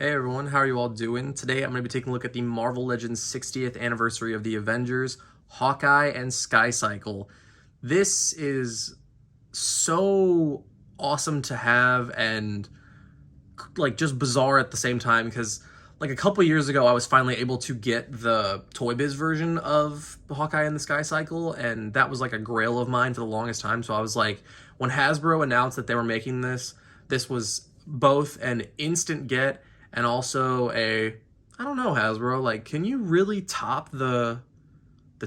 Hey everyone, how are you all doing? Today I'm going to be taking a look at the Marvel Legends 60th anniversary of the Avengers, Hawkeye, and Skycycle. This is so awesome to have and like just bizarre at the same time because like a couple years ago I was finally able to get the Toy Biz version of Hawkeye and the Skycycle, and that was like a grail of mine for the longest time. So I was like, when Hasbro announced that they were making this was both an instant get and also I don't know, Hasbro, like, can you really top the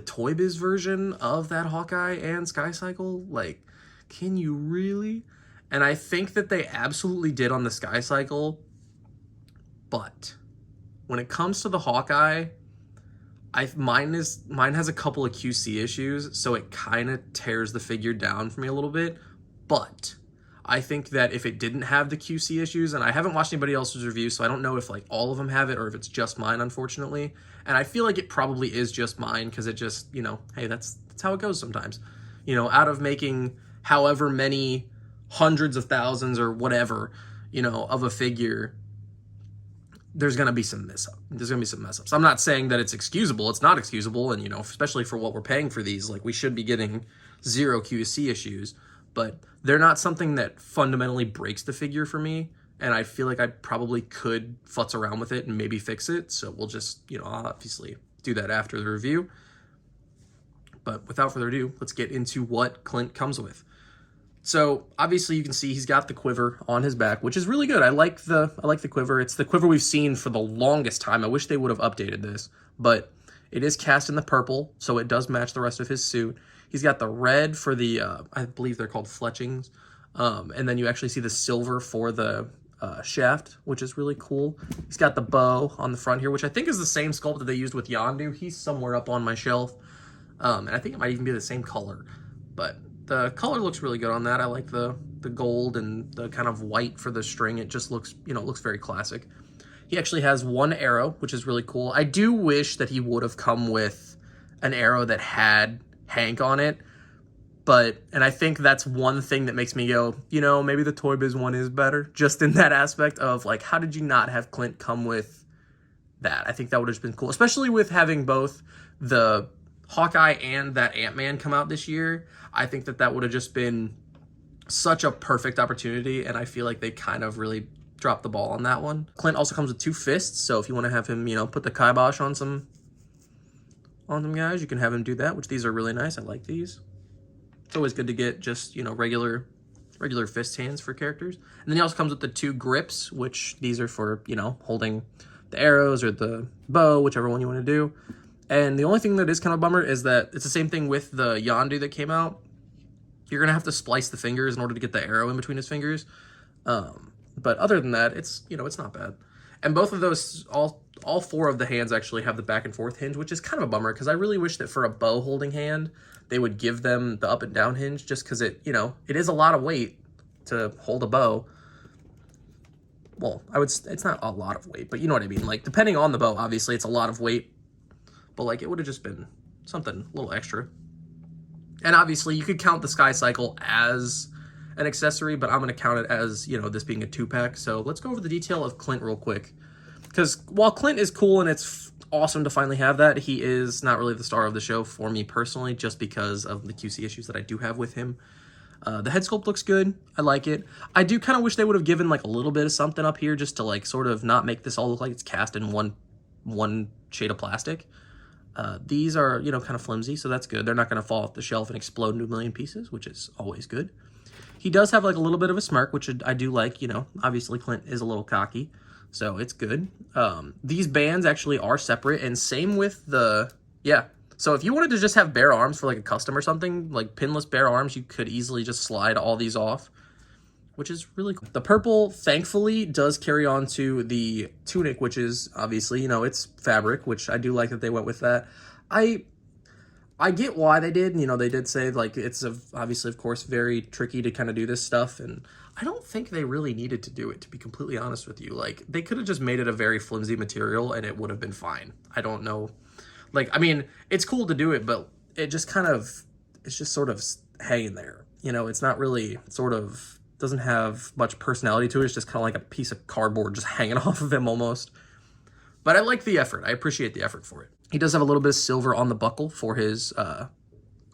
Toy Biz version of that Hawkeye and Skycycle? Like, can you really? And I think that they absolutely did on the Skycycle, but when it comes to the Hawkeye, mine has a couple of QC issues, so it kind of tears the figure down for me a little bit. But I think that if it didn't have the QC issues, and I haven't watched anybody else's review, so I don't know if like all of them have it or if it's just mine, unfortunately. And I feel like it probably is just mine because it just, hey, that's how it goes sometimes. Out of making however many hundreds of thousands or whatever, of a figure, there's going to be some mess ups. I'm not saying that it's excusable. It's not excusable. And, especially for what we're paying for these, like, we should be getting zero QC issues, but they're not something that fundamentally breaks the figure for me. And I feel like I probably could futz around with it and maybe fix it. So we'll just, I'll obviously do that after the review. But without further ado, let's get into what Clint comes with. So obviously you can see he's got the quiver on his back, which is really good. I like the quiver. It's the quiver we've seen for the longest time. I wish they would have updated this, but it is cast in the purple, so it does match the rest of his suit. He's got the red for the, I believe they're called fletchings. And then you actually see the silver for the shaft, which is really cool. He's got the bow on the front here, which I think is the same sculpt that they used with Yondu. He's somewhere up on my shelf. And I think it might even be the same color, but the color looks really good on that. I like the gold and the kind of white for the string. It just looks, looks very classic. He actually has one arrow, which is really cool. I do wish that he would have come with an arrow that had Hank on it, and I think that's one thing that makes me go, maybe the Toy Biz one is better, just in that aspect of, like, how did you not have Clint come with that? I think that would have been cool, especially with having both the Hawkeye and that Ant-Man come out this year. I think that would have just been such a perfect opportunity, and I feel like they kind of really dropped the ball on that one. Clint also comes with two fists, so if you want to have him, put the kibosh on some guys, you can have him do that, which these are really nice. I like these. It's always good to get just, regular fist hands for characters. And then he also comes with the two grips, which these are for, holding the arrows or the bow, whichever one you want to do. And the only thing that is kind of a bummer is that it's the same thing with the Yondu that came out. You're going to have to splice the fingers in order to get the arrow in between his fingers. But other than that, it's not bad. And both of those, all four of the hands actually have the back and forth hinge, which is kind of a bummer because I really wish that for a bow holding hand, they would give them the up and down hinge just because it is a lot of weight to hold a bow. Well, it's not a lot of weight, but you know what I mean? Like, depending on the bow, obviously it's a lot of weight. But, like, it would have just been something a little extra. And obviously, you could count the Skycycle as an accessory, but I'm going to count it as, this being a 2-pack. So let's go over the detail of Clint real quick. Because while Clint is cool and it's awesome to finally have that, he is not really the star of the show for me personally, just because of the QC issues that I do have with him. The head sculpt looks good. I like it. I do kind of wish they would have given, like, a little bit of something up here just to, like, sort of not make this all look like it's cast in one shade of plastic. These are, kind of flimsy, so that's good. They're not going to fall off the shelf and explode into a million pieces, which is always good. He does have, like, a little bit of a smirk, which I do like, Obviously, Clint is a little cocky, so it's good. These bands actually are separate, and same with So if you wanted to just have bare arms for, like, a custom or something, like pinless bare arms, you could easily just slide all these off, which is really cool. The purple, thankfully, does carry on to the tunic, which is obviously, it's fabric, which I do like that they went with that. I get why they did. They did say, like, it's obviously, of course, very tricky to kind of do this stuff, and I don't think they really needed to do it, to be completely honest with you. Like, they could have just made it a very flimsy material, and it would have been fine. I don't know. Like, I mean, it's cool to do it, but it just kind of, it's just sort of hanging there. It's not really sort of doesn't have much personality to it. It's just kind of like a piece of cardboard just hanging off of him almost. But I like the effort. I appreciate the effort for it. He does have a little bit of silver on the buckle for his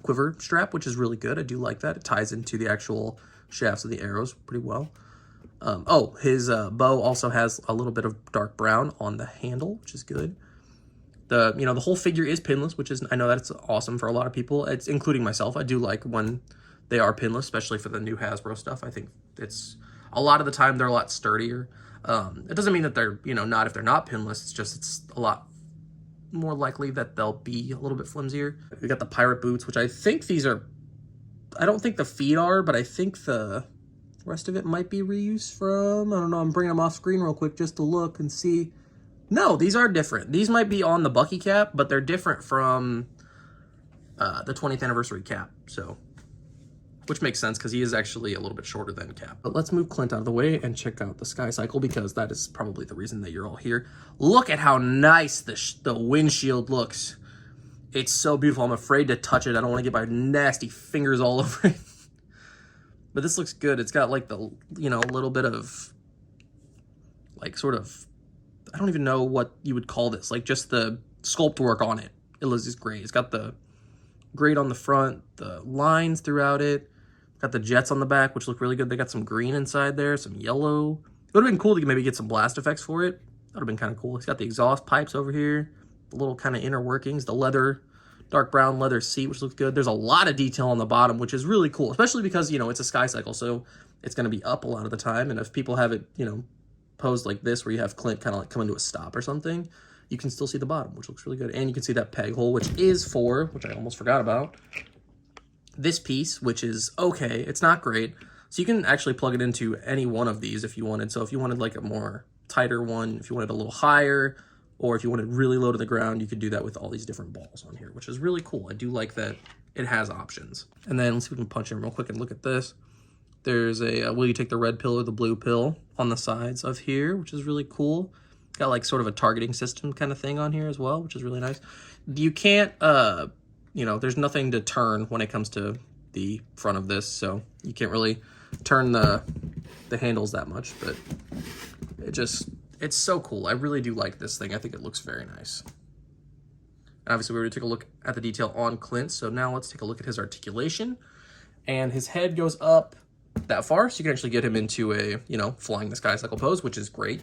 quiver strap, which is really good. I do like that. It ties into the actual shafts of the arrows pretty well. His bow also has a little bit of dark brown on the handle, which is good. The whole figure is pinless, which is, I know that's awesome for a lot of people. It's including myself. I do like when they are pinless, especially for the new Hasbro stuff. I think it's a lot of the time they're a lot sturdier. It doesn't mean that they're, not if they're not pinless. It's just, it's a lot more likely that they'll be a little bit flimsier. We got the pirate boots, which I think these are, I don't think the feet are, but I think the rest of it might be reused from, I don't know, I'm bringing them off screen real quick just to look and see. No, these are different. These might be on the Bucky cap, but they're different from the 20th anniversary cap, so, which makes sense because he is actually a little bit shorter than Cap. But let's move Clint out of the way and check out the Skycycle, because that is probably the reason that you're all here. Look at how nice the windshield looks. It's so beautiful. I'm afraid to touch it. I don't want to get my nasty fingers all over it. But this looks good. It's got like the, a little bit of like sort of, I don't even know what you would call this. Like just the sculpt work on it. It looks just great. It's got the grate on the front, the lines throughout it. Got the jets on the back, which look really good. They got some green inside there, some yellow. It would have been cool to maybe get some blast effects for it. That would have been kind of cool. It's got the exhaust pipes over here, the little kind of inner workings, the leather, dark brown leather seat, which looks good. There's a lot of detail on the bottom, which is really cool, especially because, it's a Skycycle, so it's going to be up a lot of the time. And if people have it, posed like this, where you have Clint kind of like coming to a stop or something, you can still see the bottom, which looks really good. And you can see that peg hole, which is for, which I almost forgot about, this piece, which is okay. It's not great. So you can actually plug it into any one of these if you wanted. So if you wanted like a more tighter one, if you wanted a little higher, or if you wanted really low to the ground, you could do that with all these different balls on here, which is really cool. I do like that it has options. And then let's see if we can punch in real quick and look at this. There's a, will you take the red pill or the blue pill on the sides of here, which is really cool. Got like sort of a targeting system kind of thing on here as well, which is really nice. You can't, there's nothing to turn when it comes to the front of this, so you can't really turn the handles that much, but it's so cool. I really do like this thing. I think it looks very nice. And obviously we already took a look at the detail on Clint, so now let's take a look at his articulation. And his head goes up that far, so you can actually get him into a, flying the Skycycle pose, which is great.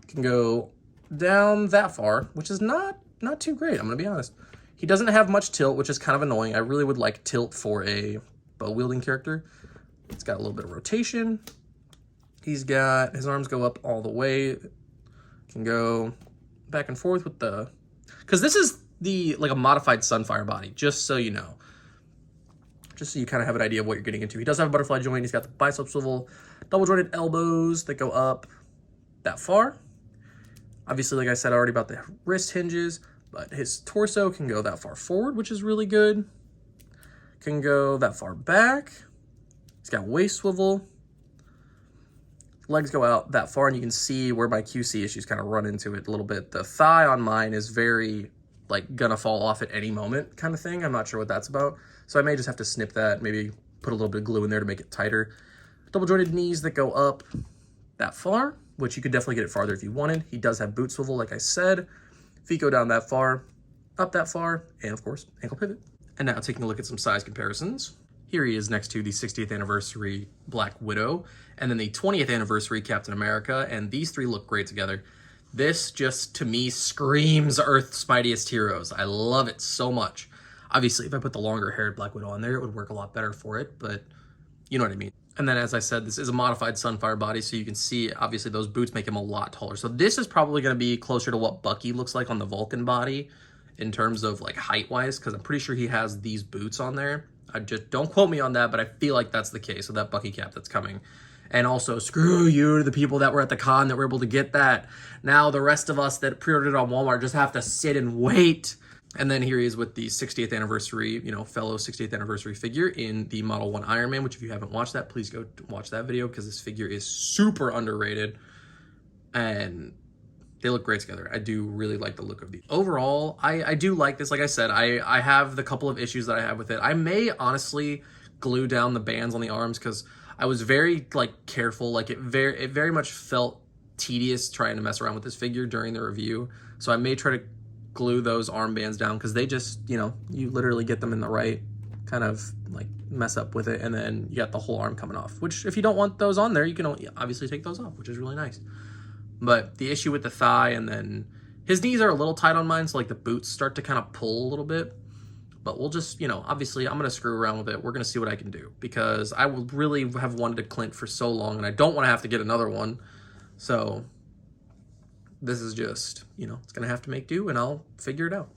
Can go down that far, which is not too great, I'm gonna be honest. He doesn't have much tilt, which is kind of annoying. I really would like tilt for a bow wielding character. It's got a little bit of rotation. He's got, his arms go up all the way. Can go back and forth with the, because this is like a modified Sunfire body, just so you know. Just so you kind of have an idea of what you're getting into. He does have a butterfly joint. He's got the bicep swivel, double jointed elbows that go up that far. Obviously, like I said already about the wrist hinges, but his torso can go that far forward, which is really good. Can go that far back. He's got waist swivel. Legs go out that far, and you can see where my QC issues kind of run into it a little bit. The thigh on mine is very, like, gonna fall off at any moment kind of thing. I'm not sure what that's about. So I may just have to snip that, maybe put a little bit of glue in there to make it tighter. Double jointed knees that go up that far, which you could definitely get it farther if you wanted. He does have boot swivel, like I said. Feet go down that far, up that far, and of course, ankle pivot. And now taking a look at some size comparisons. Here he is next to the 60th anniversary Black Widow, and then the 20th anniversary Captain America, and these three look great together. This just, to me, screams Earth's Mightiest Heroes. I love it so much. Obviously, if I put the longer haired Black Widow on there, it would work a lot better for it, but you know what I mean. And then, as I said, this is a modified Sunfire body, so you can see, obviously, those boots make him a lot taller. So this is probably going to be closer to what Bucky looks like on the Vulcan body in terms of, like, height-wise, because I'm pretty sure he has these boots on there. I just, don't quote me on that, but I feel like that's the case with that Bucky cap that's coming. And also, screw you to the people that were at the con that were able to get that. Now the rest of us that pre-ordered it on Walmart just have to sit and wait. And then here he is with the 60th anniversary, fellow 60th anniversary figure in the Model 1 Iron Man, which if you haven't watched that, please go watch that video because this figure is super underrated. And they look great together. I do really like the look of these. Overall, I do like this. Like I said, I have the couple of issues that I have with it. I may honestly glue down the bands on the arms because I was very like careful, like it very much felt tedious trying to mess around with this figure during the review. So I may try to glue those armbands down because they just, you know, you literally get them in the right kind of like mess up with it, and then you got the whole arm coming off, which if you don't want those on there, you can obviously take those off, which is really nice. But the issue with the thigh, and then his knees are a little tight on mine, so like the boots start to kind of pull a little bit. But we'll just, you know, obviously I'm going to screw around with it. We're going to see what I can do, because I will really have wanted a Clint for so long, and I don't want to have to get another one. So this is just, you know, it's going to have to make do, and I'll figure it out.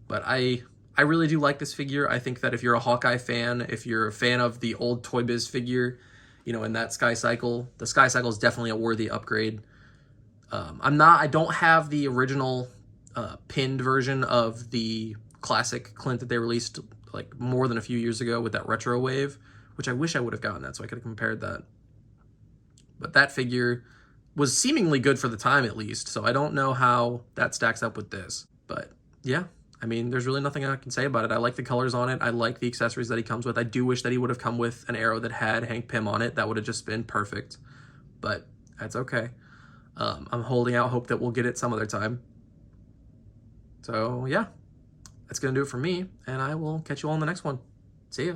But I really do like this figure. I think that if you're a Hawkeye fan, if you're a fan of the old Toy Biz figure, you know, in that Skycycle, the Skycycle is definitely a worthy upgrade. I don't have the original pinned version of the classic Clint that they released like more than a few years ago with that retro wave, which I wish I would have gotten that so I could have compared that. But that figure was seemingly good for the time, at least, so I don't know how that stacks up with this. But yeah, I mean, there's really nothing I can say about it. I like the colors on it. I like the accessories that he comes with. I do wish that he would have come with an arrow that had Hank Pym on it. That would have just been perfect, but that's okay. I'm holding out hope that we'll get it some other time. So yeah, that's going to do it for me, and I will catch you all in the next one. See ya.